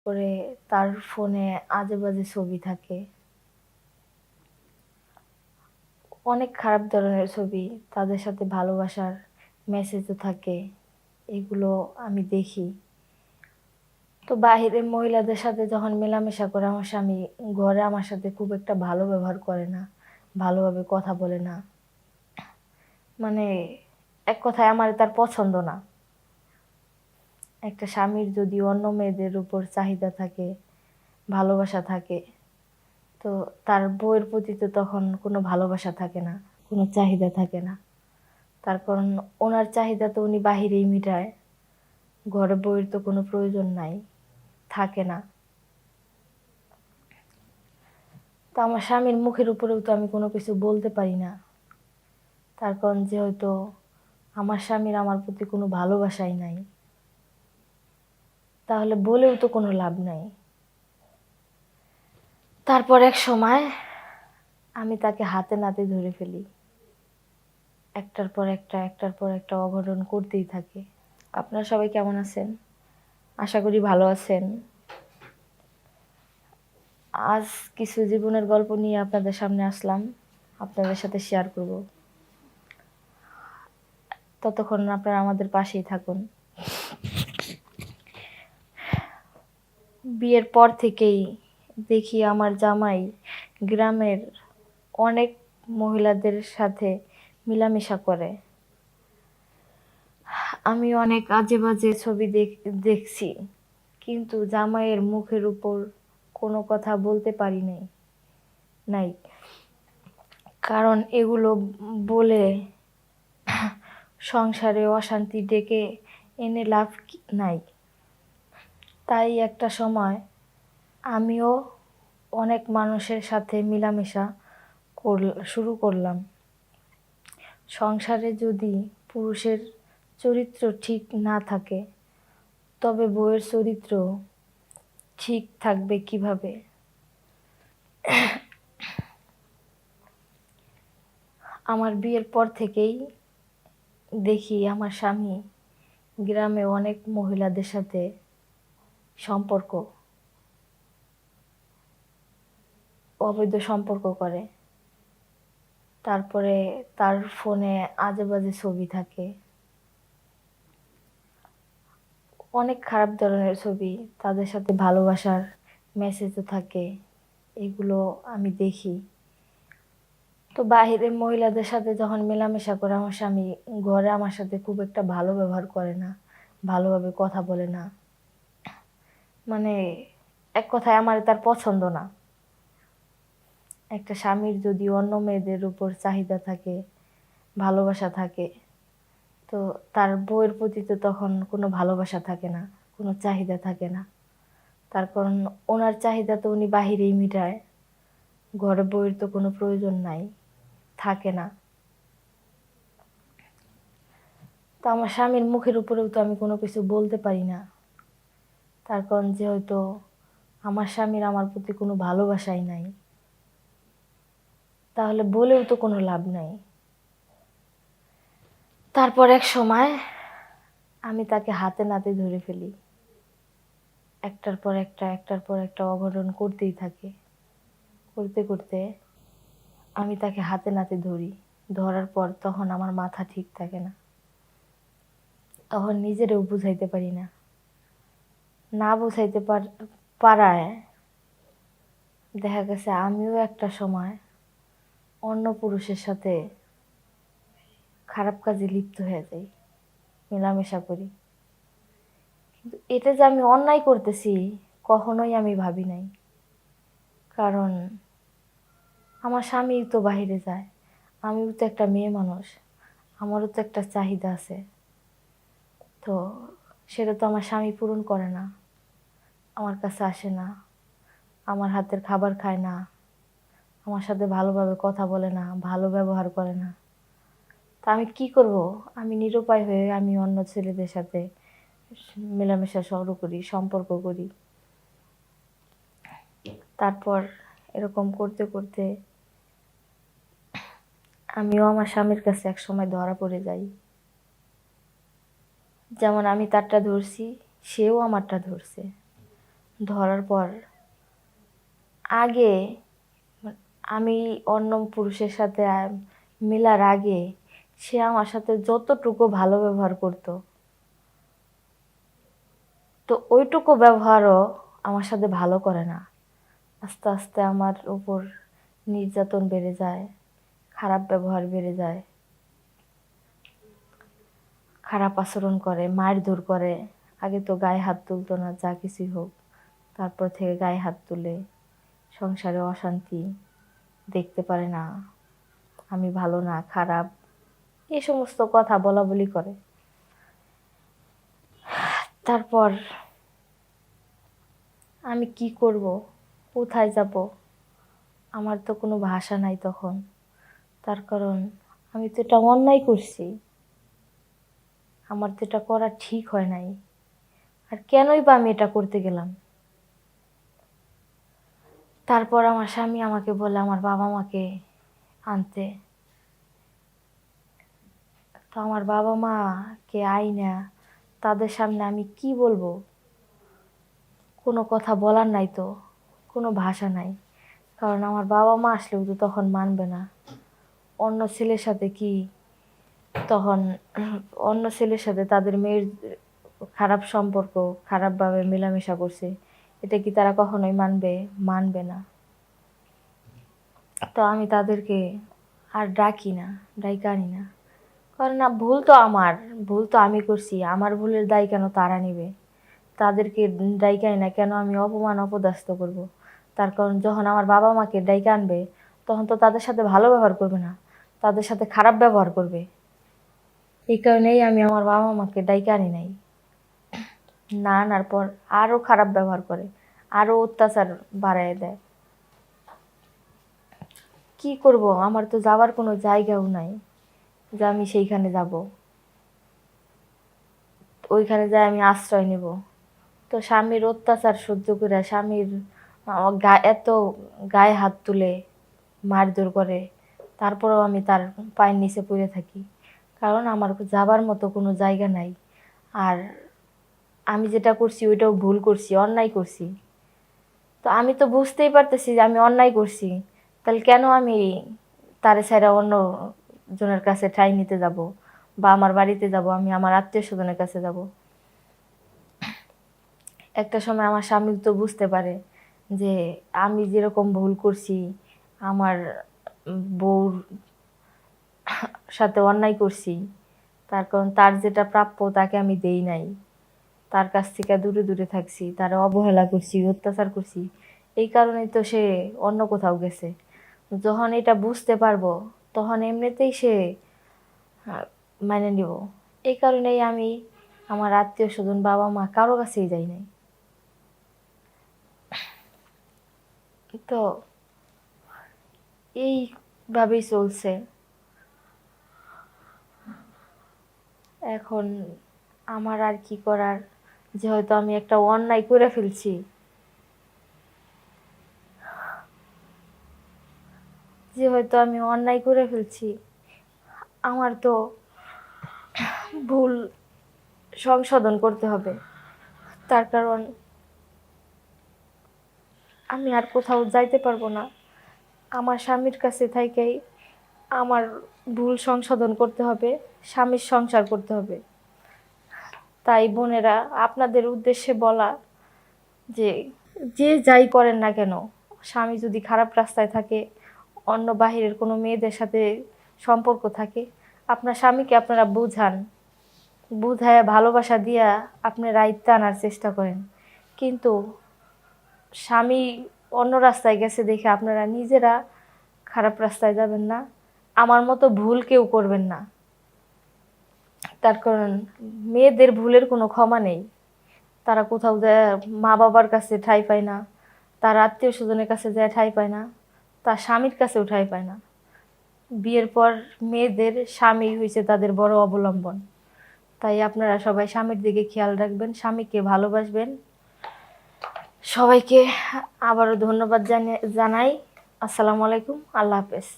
করে তার ফোনে আজেবাজে ছবি থাকে। অনেক খারাপ ধরনের ছবি, তাদের সাথে ভালোবাসার মেসেজও থাকে। এগুলো আমি দেখি। তো বাহিরের মহিলাদের সাথে যখন মেলামেশা করে আমার স্বামী, ঘরে আমার সাথে খুব একটা ভালো ব্যবহার করে না, ভালোভাবে কথা বলে না। মানে এক কথায় আমার তার পছন্দ না। একটা স্বামীর যদি অন্য মেয়েদের উপর চাহিদা থাকে, ভালোবাসা থাকে, তো তার বউয়ের প্রতি তো তখন কোনো ভালোবাসা থাকে না, কোনো চাহিদা থাকে না। তার কারণ ওনার চাহিদা তো উনি বাহিরেই মিটায়, ঘরে বউয়ের তো কোনো প্রয়োজন নাই, থাকে না। তো আমার স্বামীর মুখের উপরেও তো আমি কোনো কিছু বলতে পারি না। তার কারণ যেহেতু আমার স্বামীর আমার প্রতি কোনো ভালোবাসাই নাই, তাহলে বলেও তো কোনো লাভ নাই। তারপর এক সময় আমি তাকে হাতে নাতে ধরে ফেলি। একটার পর একটা অঘটন করতেই থাকে। আপনারা সবাই কেমন আছেন? আশা করি ভালো আছেন। আজ কিছু জীবনের গল্প নিয়ে আপনাদের সামনে আসলাম, আপনাদের সাথে শেয়ার করব। ততক্ষণ আপনারা আমাদের পাশেই থাকুন। বিয়ের পর থেকেই দেখি আমার জামাই গ্রামের অনেক মহিলাদের সাথে মেলামেশা করে। আমি অনেক আজে বাজে ছবি দেখছি, কিন্তু জামাইয়ের মুখের উপর কোনো কথা বলতে পারি নাই। কারণ এগুলো বলে সংসারে অশান্তি ডেকে এনে লাভ নাই। তাই একটা সময় আমিও অনেক মানুষের সাথে মেলামেশা শুরু করলাম। সংসারে যদি পুরুষের চরিত্র ঠিক না থাকে, তবে বউয়ের চরিত্র ঠিক থাকবে কিভাবে? আমার বিয়ের পর থেকেই দেখি আমার স্বামী গ্রামে অনেক মহিলাদের সাথে অবৈধ সম্পর্ক করে। তারপরে তার ফোনে আজেবাজে ছবি থাকে। অনেক খারাপ ধরনের ছবি, তাদের সাথে ভালোবাসার মেসেজও থাকে। এগুলো আমি দেখি। তো বাহিরের মহিলাদের সাথে যখন মেলামেশা করে আমার স্বামী, ঘরে আমার সাথে খুব একটা ভালো ব্যবহার করে না, ভালোভাবে কথা বলে না। মানে এক কথায় আমার তার পছন্দ না। একটা স্বামীর যদি অন্য মেয়েদের উপর চাহিদা থাকে, ভালোবাসা থাকে, তো তার বউয়ের প্রতি তো তখন কোনো ভালোবাসা থাকে না, কোনো চাহিদা থাকে না। তার কারণ ওনার চাহিদা তো উনি বাহিরেই মিটায়, ঘরে বউয়ের তো কোনো প্রয়োজন নাই, থাকে না। তো আমার স্বামীর মুখের উপরেও তো আমি কোনো কিছু বলতে পারি না। তার কারণ যেহেতু আমার স্বামীর আমার প্রতি কোনো ভালোবাসাই নাই, তাহলে বলেও তো কোনো লাভ নাই। তারপর এক সময় আমি তাকে হাতে নাতে ধরে ফেলি। একটার পর একটা অঘটন করতেই থাকে। করতে করতে আমি তাকে হাতে নাতে ধরি। ধরার পর তখন আমার মাথা ঠিক থাকে না, তখন নিজেরেও বুঝাইতে পারি না। না বুঝাইতে পারায় দেখা গেছে আমিও একটা সময় অন্য পুরুষের সাথে খারাপ কাজে লিপ্ত হয়ে যাই, মেলামেশা করি। কিন্তু এটা যে আমি অন্যায় করতেছি কখনোই আমি ভাবি নাই। কারণ আমার স্বামী তো বাইরে যায়, আমিও তো একটা মেয়ে মানুষ, আমারও তো একটা চাহিদা আছে। তো সেটা তো আমার স্বামী পূরণ করে না, আমার কাছে আসে না, আমার হাতের খাবার খায় না, আমার সাথে ভালোভাবে কথা বলে না, ভালো ব্যবহার করে না। তা আমি কি করব? আমি নিরুপায় হয়ে আমি অন্য ছেলেদের সাথে মেলামেশা শুরু করি, সম্পর্ক করি। তারপর এরকম করতে করতে আমিও আমার স্বামীর কাছে এক সময় ধরা পড়ে যাই। যেমন আমি তারটা ধরছি, সেও আমারটা ধরছে। ধরার পর আগে আমি অন্য পুরুষের সাথে মেলার আগে সে আমার সাথে যতটুকু ভালো ব্যবহার করতো, তো ওইটুকু ব্যবহারও আমার সাথে ভালো করে না। আস্তে আস্তে আমার উপর নির্যাতন বেড়ে যায়, খারাপ ব্যবহার বেড়ে যায়, খারাপ আচরণ করে, মারধর করে। আগে তো গায়ে হাত তুলতো না, যা কিছুই হোক, তারপর থেকে গায়ে হাত তুলে, সংসারে অশান্তি, দেখতে পারে না আমি ভালো না খারাপ, এই সমস্ত কথা বলা বলি করে। তারপর আমি কি করব, কোথায় যাব, আমার তো কোনো ভাষা নাই তখন। তার কারণ আমি তো এটা অন্যায় করছি, আমার তো এটা করা ঠিক হয় নাই, আর কেনই বা আমি এটা করতে গেলাম। তারপর আমার স্বামী আমাকে বলে আমার বাবা মাকে আনতে। তো আমার বাবা মাকে আইনা তাদের সামনে আমি কি বলবো, কোনো কথা বলার নাই তো, কোনো ভাষা নাই। কারণ আমার বাবা মা আসলেও তো তখন মানবে না। অন্য ছেলের সাথে কি তখন অন্য ছেলের সাথে তাদের মেয়ের খারাপ সম্পর্ক, খারাপভাবে মেলামেশা করছে, এটা কি তারা কখনোই মানবে? মানবে না। তো আমি তাদেরকে আর ডাকি না, ডাইকা আনি না। কারণ না, ভুল তো আমার, ভুল তো আমি করছি, আমার ভুলের দায় কেন তারা নেবে? তাদেরকে ডাইকা আনি না কেন আমি অপমান অপদস্থ করব? তার কারণ যখন আমার বাবা মাকে ডাইকা আনবে, তখন তো তাদের সাথে ভালো ব্যবহার করবে না, তাদের সাথে খারাপ ব্যবহার করবে। এই কারণেই আমি আমার বাবা মাকে ডাইকা আনি নাই। না আনার পর আরও খারাপ ব্যবহার করে, আরও অত্যাচার বাড়ায় দেয়। কি করব, আমার তো যাওয়ার কোনো জায়গাও নাই যে আমি সেইখানে যাব, ওইখানে যাই আমি আশ্রয় নেব। তো স্বামীর অত্যাচার সহ্য করে, স্বামীর এত গায়ে হাত তুলে মারধর করে, তারপরেও আমি তার পায়ের নিচে পড়ে থাকি। কারণ আমার যাবার মতো কোনো জায়গা নাই। আর আমি যেটা করছি ওইটাও ভুল করছি, অন্যায় করছি। তো আমি তো বুঝতেই পারতেছি যে আমি অন্যায় করছি, তাহলে কেন আমি তারে ছাড়া অন্য জনের কাছে ঠাঁই নিতে যাব, বা আমার বাড়িতে যাব, আমি আমার আত্মীয় স্বজনের কাছে যাব? একটা সময় আমার স্বামী তো বুঝতে পারে যে আমি যেরকম ভুল করছি, আমার বউর সাথে অন্যায় করছি, তার কারণ তার যেটা প্রাপ্য তাকে আমি দেই নাই, তার কাছ থেকে দূরে দূরে থাকছি, তার অবহেলা করছি, অত্যাচার করছি। এই কারণেই তো সে অন্য কোথাও গেছে। যখন এটা বুঝতে পারবো, তখন এমনিতেই সে মানে নিব। এই কারণেই আমি আমার আত্মীয় স্বজন, বাবা মা, কারো কাছেই যাই নাই। তো এইভাবেই চলছে। এখন আমার আর কি করার, যে হয়তো আমি একটা অন্যায় করে ফেলছি, যে হয়তো আমি অন্যায় করে ফেলছি, আমার তো ভুল সংশোধন করতে হবে। তার কারণ আমি আর কোথাও যাইতে পারবো না। আমার স্বামীর কাছে থাইকেই আমার ভুল সংশোধন করতে হবে, স্বামীর সংসার করতে হবে। তাই বোনেরা, আপনাদের উদ্দেশ্যে বলা যে যে যাই করেন না কেন, স্বামী যদি খারাপ রাস্তায় থাকে, অন্য বাহিরের কোনো মেয়েদের সাথে সম্পর্ক থাকে, আপনার স্বামীকে আপনারা বুঝান, বুঝায় ভালোবাসা দিয়া আপনি রাইতে আনার চেষ্টা করেন। কিন্তু স্বামী অন্য রাস্তায় গেছে দেখে আপনারা নিজেরা খারাপ রাস্তায় যাবেন না, আমার মতো ভুল কেউ করবেন না। তার কারণ মেয়েদের ভুলের কোনো ক্ষমা নেই। তারা কোথাও যায় মা বাবার কাছে ঠাঁই পায় না, তার আত্মীয় স্বজনের কাছে যায় ঠাঁই পায় না, তার স্বামীর কাছেও ঠাঁই পায় না। বিয়ের পর মেয়েদের স্বামী হয়েছে তাদের বড় অবলম্বন। তাই আপনারা সবাই স্বামীর দিকে খেয়াল রাখবেন, স্বামীকে ভালোবাসবেন। সবাইকে আবারও ধন্যবাদ জানাই। আসসালামু আলাইকুম, আল্লাহ হাফেজ।